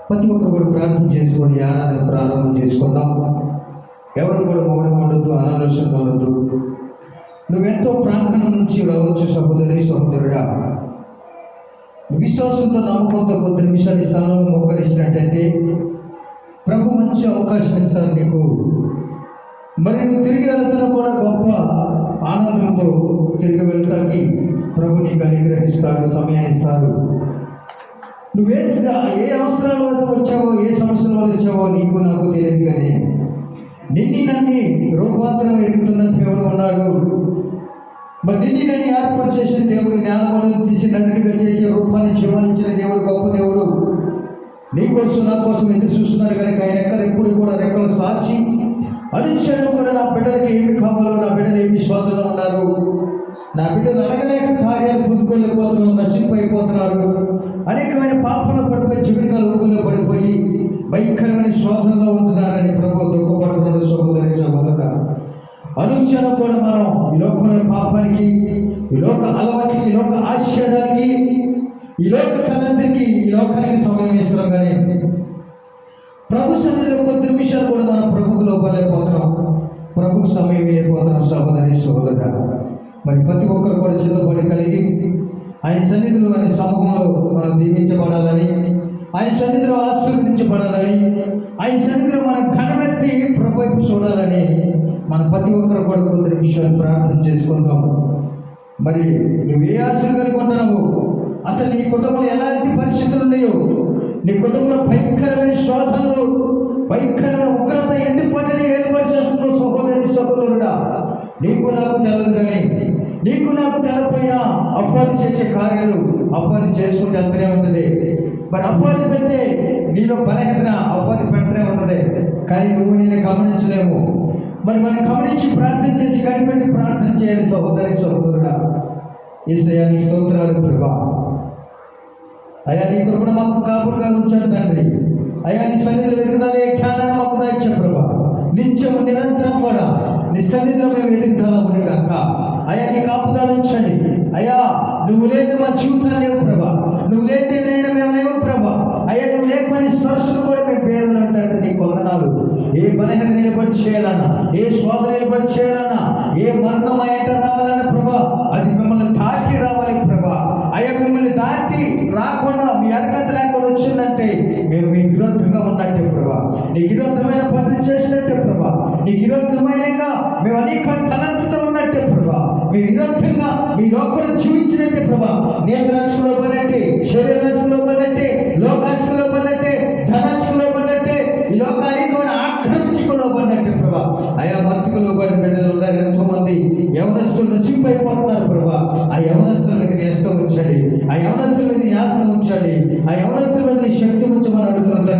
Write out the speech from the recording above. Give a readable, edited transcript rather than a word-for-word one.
ప్రతి ఒక్కరు కూడా ప్రార్థన చేసుకొని ఆరాధన ప్రారంభం చేసుకుందాం. ఎవరు కూడా మౌనం ఉండొద్దు, అనాలోచన ఉండొద్దు. నువ్వెంతో ప్రార్థన నుంచి రావచ్చు సహోదరి సహోదరుడా. విశ్వాసంతో నమ్మకంతో కొద్ది నిమిషాలు స్థానంలో మోకరించినట్టయితే ప్రభు మంచి అవకాశం ఇస్తారు నీకు. మరి నువ్వు తిరిగి వెళ్తున్నా కూడా గొప్ప ఆనందంతో తిరిగి వెళ్తానికి ప్రభు నీకు అనుగ్రహిస్తాడు, సమయాన్ని ఇస్తారు. నువ్వు ఏ అవసరాల వల్ల వచ్చావో, ఏ సమస్యల వల్ల వచ్చావో నీకు నాకు తెలియదు, కానీ నిన్ను నన్ను రూపాంతరం ఎదుగుతున్న దేవుడు ఉన్నాడు. మరి నిన్ను నన్ను ఏర్పాటు చేసిన దేవుడు, జ్ఞానం తీసి నదిగా చేసే రూపాన్ని జీవనిచ్చిన దేవుడు, గొప్ప దేవుడు నీకోసం నా కోసం ఎదురు చూస్తున్నారు. కనుక ఆయన ఎప్పుడు కూడా రెక్కలు సాచి అనుక్షణం కూడా నా బిడ్డలకి ఏమి కావాలో, నా బిడ్డలు ఏమి శోధనలో ఉన్నారు, నా బిడ్డలు అడగలేక కార్యాలు పొందుకోలేకపోతున్నారు, నశింపైపోతున్నారు, అనేకమైన పాపంలో పడిపోయి జీవితాలు ఊగులో పడిపోయి భయంకరమైన శోధనలో ఉంటున్నారని ప్రభు దుఃఖపడుతున్న సహోదరి సహోదరుడు. అనుక్షణం కూడా మనం ఈ లోకంలో పాపానికి, ఈ లోక అలవాటికి, ఈ లోక ఆశ్చర్యానికి, ఈ లోక తలంతికి, ఈ లోకానికి సమయం ఇస్తున్నాం. కానీ ప్రభు సన్నిధిలో కొద్ది నిమిషాలు కూడా మనం ప్రభుకు లోపలేకపోతున్నాం, ప్రభుకు సమయం వెళ్ళిపోతున్నాం సహోదరి సహోదరుడు. మరి ప్రతి ఒక్కరు కూడా సిద్ధపడి కలిగి ఆయన సన్నిధిలో, ఆయన సమూహంలో మనం దీవించబడాలని, ఆయన సన్నిధిలో ఆశీర్వదించబడాలని, ఆయన సన్నిధిలో మనం ఘనమెత్తి ప్రభు వైపు చూడాలని మన ప్రతి ఒక్కరు కూడా కొద్ది నిమిషాలు ప్రార్థన చేసుకుందాం. మరి నువ్వు ఏ ఆశలు కలుగుకుంటున్నావు, అసలు నీ కుటుంబంలో ఎలాంటి పరిస్థితులు ఉన్నాయో, నీ కుటుంబంలో భయంకరమైన శోధనలు, భయంకరమైన ఉగ్రత ఎందుకు పట్టిన ఏర్పాటు చేస్తున్నావు సహోదరి సహోదరుడా. నీకు నాకు తెలదు, కానీ నీకు నాకు తెలపోయినా అప్పాది చేసే కార్యాలు అప్పాది చేసుకుంటూ వెళ్తూనే ఉంటుంది. మరి అప్పాది పెడితే నీలో బలహీనత అప్పాది పెడుతూనే ఉంటుంది, కానీ నువ్వు నేను గమనించలేము. మరి మనం గమనించి ప్రార్థన చేసి కనిపెట్టి ప్రార్థన చేయాలి సహోదరి సహోదరుడా. యేసయ్యా నీ స్తోత్రాలు ప్రభా. అయ్యా నీ కృపను మాకు కాపులుగా ఉంచాడు తండ్రి. అయ్యా నీ సన్నిధిలో వెతుకుతానే జ్ఞానాన్ని మాకు దాయిచ్చా ప్రభా. నిత్యము నిరంతరం కూడా నీ సన్నిధిలో మేము వెతుకుతాము కనుక అయ్యా నీ కాపుదాలు ఉంచండి. అయ్యా నువ్వు లేదు మా జీవితాలు లేవు ప్రభా, నువ్వు లేదే నేను మేము లేవు ప్రభా. అయ్యా నువ్వు లేకపోయిన సరస్సులు కూడా మేము పేర్లు అంటారు. నీ కొందనాలు ఏ బలహీన నిలబడి చేయాలన్నా, ఏ శోధన నిలబడి చేయాలన్నా, ఏ మరణం అయ్యేట రావాలన్నా ప్రభా, అది మిమ్మల్ని దాటి రావాలి ప్రభా. అయ్యా మిమ్మల్ని దాటి రాకుండా మీ అర్హత లేకుండా వచ్చిందంటే మేము మీ విరోధంగా ఉన్నట్టే ప్రభా, నీ విరోధమైన పనులు చేసినట్టే ప్రభా, నీ విరోధమైనగా మేము అనేక తలంతుతో ఉన్నట్టే ప్రభా, మీ విరోధంగా మీ లోకంలో జీవించినట్టే ప్రభా. నేత్రాశలో పడినట్టే, శరీరాశలో పడినట్టే, లోకాశలో పడినట్టే, ధనాశలో పడినట్టే, ఈ లోకానికి ఆక్రమించుకులో పడినట్టే ప్రభా. అయా మత్తుకులో పడిన బిడ్డలు ఉన్నారు, ఎంతో మంది యవనస్తులు నశింపైపోతున్నారు ప్రభా. ఆ యవనస్తుల మీద నేస్తం ఉంచండి, ఆ యవనస్తుల మీద యాత్ర ఉంచండి, ఆ యవనస్తుల మీద శక్తి ఉంచమని అడుగుతున్నారు.